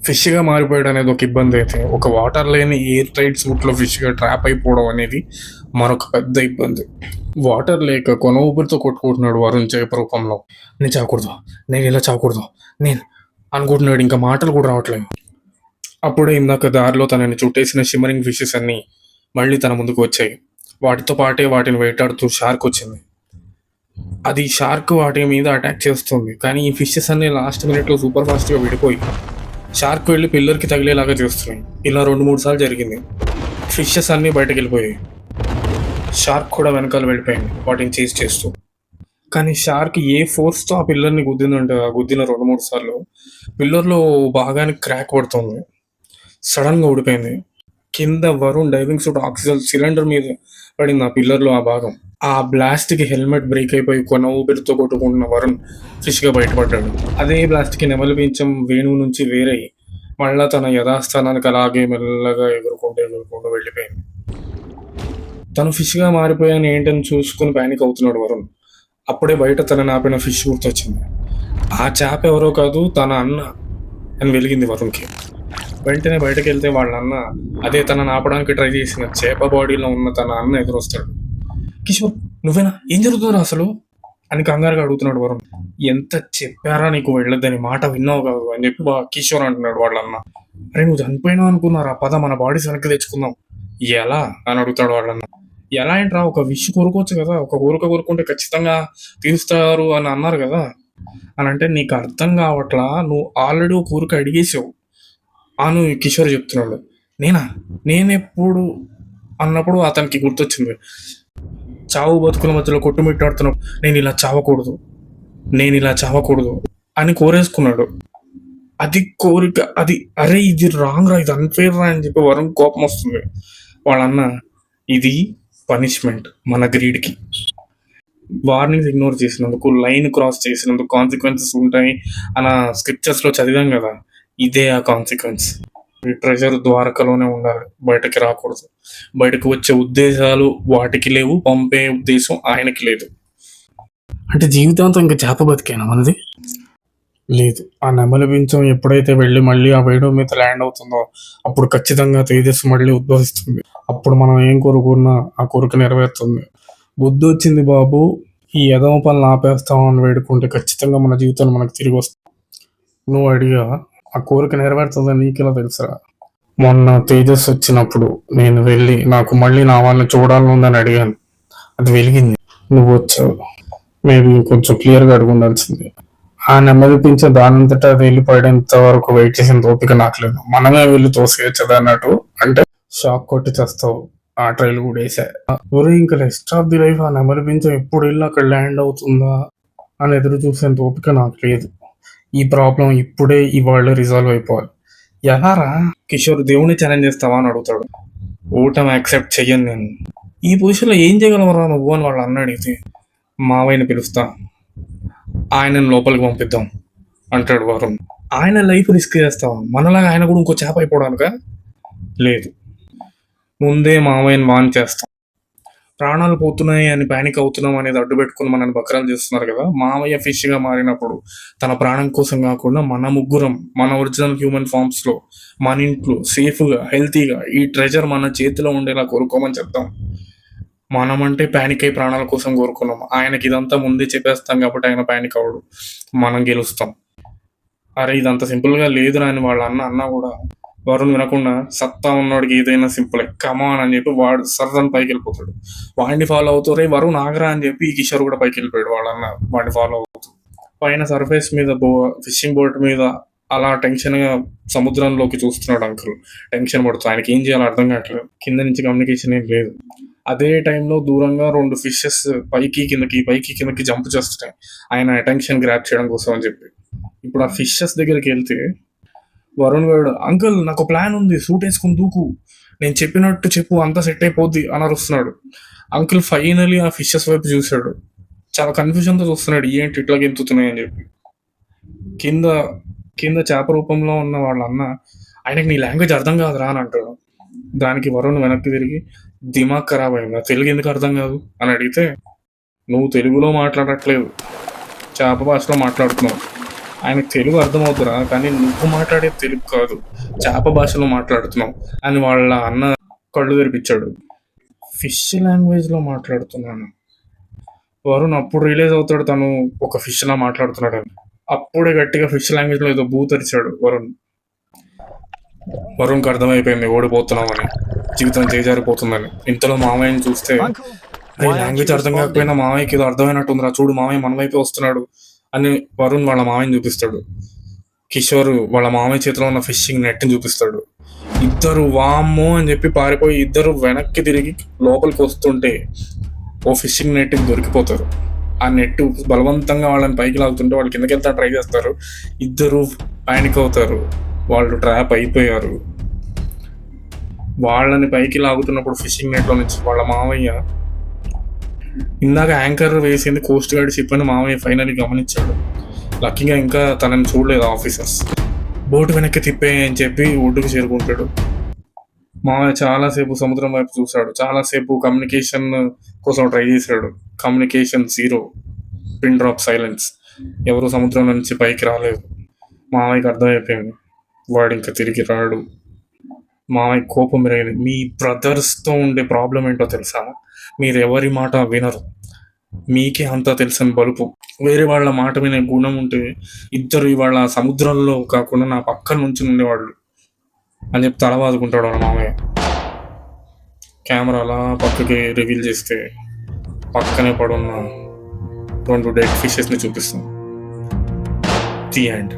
ఫిష్గా మారిపోయాడు అనేది ఒక ఇబ్బంది అయితే, ఒక వాటర్ లేని ఎయిర్ టైట్ సూట్లో ఫిష్గా ట్రాప్ అయిపోవడం అనేది మరొక పెద్ద ఇబ్బంది. వాటర్ లేక కొన ఊపిరితో కొట్టుకుంటున్నాడు వరుణ్ చేప రూపంలో. నేను చావకూడదు, నేను ఇలా చావకూడదు, నేను అనుకుంటున్నాడు. ఇంకా మాటలు కూడా రావట్లేదు. అప్పుడే ఇందాక దారిలో తనని చుట్టేసిన షిమ్మరింగ్ ఫిషెస్ అన్నీ మళ్ళీ తన ముందుకు వచ్చాయి. వాటితో పాటే వాటిని వేటాడుతూ షార్క్ వచ్చింది. అది షార్క్ వాటి మీద అటాక్ చేస్తుంది, కానీ ఈ ఫిషెస్ అన్ని లాస్ట్ మినిట్లో సూపర్ ఫాస్ట్గా విడిపోయి షార్క్ వెళ్ళి పిల్లర్కి తగిలేలాగా చేస్తున్నాయి. ఇలా 2-3 సార్లు జరిగింది. ఫిషెస్ అన్నీ బయటకు వెళ్ళిపోయాయి. షార్క్ కూడా వెనకాల వెళ్ళిపోయింది వాటిని చేజ్ చేస్తూ. కానీ షార్క్ ఏ ఫోర్స్తో ఆ పిల్లర్ని గుద్దిందంటే, ఆ గుద్దిన 2-3 సార్లు పిల్లర్లో భాగానికి క్రాక్ పడుతుంది. సడన్గా ఊడిపోయింది. కింద Varun diving suit oxygen cylinder మీద పడింది ఆ పిల్లర్లో ఆ భాగం. ఆ బ్లాస్ట్కి హెల్మెట్ బ్రేక్ అయిపోయి కొన ఊపిరితో కొట్టుకుంటున్న వరుణ్ ఫిష్గా బయటపడ్డాడు. అదే బ్లాస్ట్కి నెమలి పించం వేణువు నుంచి వేరై మళ్ళా తన యథాస్థానానికి అలాగే మెల్లగా ఎగురుకుంటూ వెళ్ళిపోయింది. తను ఫిష్గా మారిపోయాను ఏంటని చూసుకుని ప్యానిక్ అవుతున్నాడు వరుణ్. అప్పుడే బయట తనని ఆపిన ఫిష్ గుర్తొచ్చింది. ఆ చేప ఎవరో కాదు, తన అన్న అని వెలిగింది వరుణ్కి. వెంటనే బయటకు వెళ్తే వాళ్ళ అన్న అదే తనని ఆపడానికి ట్రై చేసిన చేప బాడీలో ఉన్న తన అన్న ఎదురొస్తాడు. కిషోర్, నువ్వేనా? ఏం జరుగుతుందో అసలు అని కంగారుగా అడుగుతున్నాడు వరుణ్. ఎంత చెప్పారా నీకు వెళ్ళొద్దని, మాట విన్నావు కాదు అని చెప్పి కిషోర్ అంటున్నాడు వాళ్ళ అన్న. అరే నువ్వు చనిపోయినావు అనుకున్నారా, పద మన బాడీస్ వెనక్కి తెచ్చుకుందాం. ఎలా అని అడుగుతాడు వాళ్ళన్న. ఎలా ఏంట్రా, ఒక విష్ కోరుకోవచ్చు కదా, ఒక కోరుకుంటే ఖచ్చితంగా తీరుస్తారు అని అన్నారు కదా అని అంటే, నీకు అర్థం కావట్లా, నువ్వు ఆల్రెడీ ఒక కోరిక అడిగేసావు అను కిషోర్ చెప్తున్నాడు. నేనెప్పుడు అన్నప్పుడు అతనికి గుర్తొచ్చింది. చావు బతుకుల మధ్యలో కొట్టుమిట్టాడుతున్నావు, నేను ఇలా చావకూడదు అని కోరేసుకున్నాడు. అది కోరిక, అది అరే ఇది రాంగ్ రా, ఇది అన్ఫేర్ రా అని చెప్పి వరుణ్ కోపం వస్తుంది. వాళ్ళన్న ఇది పనిష్మెంట్ మన గ్రీడ్కి. వార్నింగ్స్ ఇగ్నోర్ చేసినందుకు, లైన్ క్రాస్ చేసినందుకు కాన్సిక్వెన్సెస్ ఉంటాయి అన్న స్క్రిప్చర్స్లో చదివాం కదా, ఇదే ఆ కాన్సిక్వెన్స్. ఈ ట్రెజర్ ద్వారకలోనే ఉండాలి, బయటకి రాకూడదు. బయటకు వచ్చే ఉద్దేశాలు వాటికి లేవు, పంపే ఉద్దేశం ఆయనకి లేదు. అంటే జీవితాంతం ఇంకా చేప బతికేనా మనది? లేదు. ఆ నెమలి పించం ఎప్పుడైతే వెళ్ళి మళ్ళీ ఆ వేణువు మీద ల్యాండ్ అవుతుందో అప్పుడు ఖచ్చితంగా తేజస్సు మళ్ళీ ఉద్భవిస్తుంది. అప్పుడు మనం ఏం కోరుకున్నా ఆ కోరిక నెరవేరుతుంది. బుద్ధి వచ్చింది బాబు, ఈ ఎదవ పనులు ఆపేస్తామని వేడుకుంటే ఖచ్చితంగా మన జీవితంలో మనకు తిరిగి వస్తుంది. నువ్వు అడిగా ఆ కోరిక నెరవేరుతుందని నీకెలా తెలుసురా? మొన్న తేజస్సు వచ్చినప్పుడు నేను వెళ్ళి నాకు మళ్ళీ నా వాళ్ళని చూడాలనుందని అడిగాను, అది వెలిగింది, నువ్వు వచ్చావు. మేబీ కొంచెం క్లియర్గా అడుగు ఉండాల్సింది. ఆ నెమ్మది పింఛ దానంతటా అది వెళ్ళిపోయేంత వరకు వెయిట్ చేసిన ఓపిక నాకు లేదు. మనమే వెళ్ళి తోసేయచ్చదా అన్నట్టు, అంటే షాక్ కొట్టి చేస్తావు. ఆ ట్రైల్ కూడా వేసా. ఊరే ఇంకా రెస్ట్ ఆఫ్ ది లైఫ్ ఆ నెమలి పింఛం ఎప్పుడు వెళ్ళి అక్కడ ల్యాండ్ అవుతుందా అని ఎదురు చూసేంత ఓపిక నాకు లేదు. ఈ ప్రాబ్లం ఇప్పుడే ఇవాళ రిజాల్వ్ అయిపోవాలి. ఎలారా? కిషోర్, దేవుని ఛాలెంజ్ చేస్తావా అని అడుగుతాడు. ఓటమి యాక్సెప్ట్ చెయ్యను నేను. ఈ పొజిషన్లో ఏం చేయగలవరా నువ్వు అని వాళ్ళు అన్న అడిగితే, మావయ్యని పిలుస్తా, ఆయనను లోపలికి పంపిద్దాం అంటాడు వరుణ్. ఆయన లైఫ్ రిస్క్ చేస్తావా? మనలాగా ఆయన కూడా ఇంకో చేప అయిపోవడానిక? లేదు, ముందే మావయ్యని వాన్ చేస్తాం. ప్రాణాలు పోతున్నాయి అని ప్యానిక్ అవుతున్నాం అనేది అడ్డు పెట్టుకుని మనల్ని బకరాలు చేస్తున్నారు కదా. మావయ్య ఫిష్గా మారినప్పుడు తన ప్రాణం కోసం కాకుండా మన ముగ్గురం మన ఒరిజినల్ హ్యూమన్ ఫామ్స్లో మన ఇంట్లో సేఫ్గా హెల్తీగా ఈ ట్రెజర్ మన చేతిలో ఉండేలా కోరుకోమని చెప్తాం. మనమంటే ప్యానిక్ అయి ప్రాణాల కోసం కోరుకున్నాం. ఆయనకి ఇదంతా ముందే చెప్పేస్తాం కాబట్టి ఆయన ప్యానిక్ అవ్వడు, మనం గెలుస్తాం. అరే ఇదంత సింపుల్గా లేదురా అని వాళ్ళ అన్న కూడా వరుణ్ వినకుండా, సత్తా ఉన్నవాడికి ఏదైనా సింపులే, కమాన్ అని చెప్పి వాడు సర్రని పైకి వెళ్ళిపోతాడు. వాడిని ఫాలో అవుతూ రే వరుణ్ ఆగరా అని చెప్పి ఈ కిషోర్ కూడా పైకి వెళ్ళిపోయాడు వాళ్ళన్న వాడిని ఫాలో అవుతూ. పైన సర్ఫేస్ మీద ఫిషింగ్ బోట్ మీద అలా టెన్షన్గా సముద్రంలోకి చూస్తున్నాడు అంకుల్. టెన్షన్ పడుతుంది, ఆయనకి ఏం చేయాలో అర్థం కావట్లేదు. కింద నుంచి కమ్యూనికేషన్ ఏం లేదు. అదే టైంలో దూరంగా 2 ఫిషెస్ పైకి కిందకి జంప్ చేస్తున్నాయి ఆయన అటెన్షన్ గ్రాప్ చేయడం కోసం అని చెప్పి. ఇప్పుడు ఆ ఫిషెస్ దగ్గరికి వెళ్తే వరుణ్ గారు, అంకుల్ నాకు ప్లాన్ ఉంది, సూట్ వేసుకుని దూకు, నేను చెప్పినట్టు చెప్పు, అంతా సెట్ అయిపోద్ది అని అరుస్తున్నాడు. అంకుల్ ఫైనలీ ఆ ఫిషెస్ వైపు చూశాడు. చాలా కన్ఫ్యూజన్తో చూస్తున్నాడు, ఏంటి ఇట్లా గెంతుతున్నాయి అని చెప్పి. కింద చేప రూపంలో ఉన్న వాళ్ళ అన్న, ఆయనకి నీ లాంగ్వేజ్ అర్థం కాదురా అని అంటాడు. దానికి వరుణ్ వెనక్కి తిరిగి, దిమాగ్ ఖరాబ్ అయిందా, తెలుగు ఎందుకు అర్థం కాదు అని అడిగితే, నువ్వు తెలుగులో మాట్లాడట్లేదు, చేప భాషలో మాట్లాడుతున్నావు, ఆయనకు తెలుగు అర్థమవుతురా, కానీ నువ్వు మాట్లాడేది తెలుగు కాదు, చేప భాషలో మాట్లాడుతున్నావు అని వాళ్ళ అన్న కళ్ళు తెరిపించాడు. ఫిష్ లాంగ్వేజ్లో మాట్లాడుతున్నాను. వరుణ్ అప్పుడు రియలైజ్ అవుతాడు తను ఒక ఫిష్ లా మాట్లాడుతున్నాడని. అప్పుడే గట్టిగా ఫిష్ లాంగ్వేజ్లో ఏదో బూతరిచాడు వరుణ్. వరుణ్కి అర్థమైపోయింది ఓడిపోతున్నామని, జీవితం చేజారిపోతుందని. ఇంతలో మామయ్యని చూస్తే, లాంగ్వేజ్ అర్థం కాకపోయినా మామయ్యకి ఏదో అర్థమైనట్టుందిరా, చూడు మామయ్య మన వైపే వస్తున్నాడు అని వరుణ్ వాళ్ళ మామయ్యని చూపిస్తాడు. కిషోర్ వాళ్ళ మామయ్య చేతిలో ఉన్న ఫిషింగ్ నెట్ని చూపిస్తాడు. ఇద్దరు వామ్మో అని చెప్పి పారిపోయి ఇద్దరు వెనక్కి తిరిగి లోపలికి వస్తుంటే ఓ ఫిషింగ్ నెట్ దొరికిపోతారు. ఆ నెట్ బలవంతంగా వాళ్ళని పైకి లాగుతుంటే వాళ్ళు కిందకి వెళ్తా ట్రై చేస్తారు. ఇద్దరు పానిక్ అవుతారు, వాళ్ళు ట్రాప్ అయిపోయారు. వాళ్ళని పైకి లాగుతున్నప్పుడు ఫిషింగ్ నెట్లో నుంచి వాళ్ళ మామయ్య, ఇందాక యాంకర్ వేసింది కోస్ట్ గార్డ్ షిప్ అని మామయ్య ఫైనల్లీ గమనించాడు. లక్కీగా ఇంకా తనని చూడలేదు ఆఫీసర్స్. బోటు వెనక్కి తిప్పే అని చెప్పి ఒడ్డుకు చేరుకుంటాడు. మామయ్య చాలాసేపు సముద్రం వైపు చూశాడు. చాలాసేపు కమ్యూనికేషన్ కోసం ట్రై చేశాడు. Communication zero, pin drop silence. ఎవరు సముద్రం నుంచి పైకి రాలేదు. మామయ్యకి అర్థమైపోయింది వాడు ఇంకా తిరిగి రాడు. మామయ్య కోపం పెరిగింది. మీ బ్రదర్స్తో ఉండే ప్రాబ్లం ఏంటో తెలుసా? మీరు ఎవరి మాట వినరు, మీకే అంతా తెలుసని బలుపు. వేరే వాళ్ళ మాట వినే గుణం ఉంటే ఇద్దరు ఇవాళ సముద్రంలో కాకుండా నా పక్కన నుంచి ఉండేవాళ్ళు అని చెప్పి తల బాదుకుంటాడు వాళ్ళ మామయ్య. కెమెరా అలా పక్కకి రివీల్ చేస్తే పక్కనే పడున్న 2 డెడ్ ఫిషెస్ని చూపిస్తాం. The end.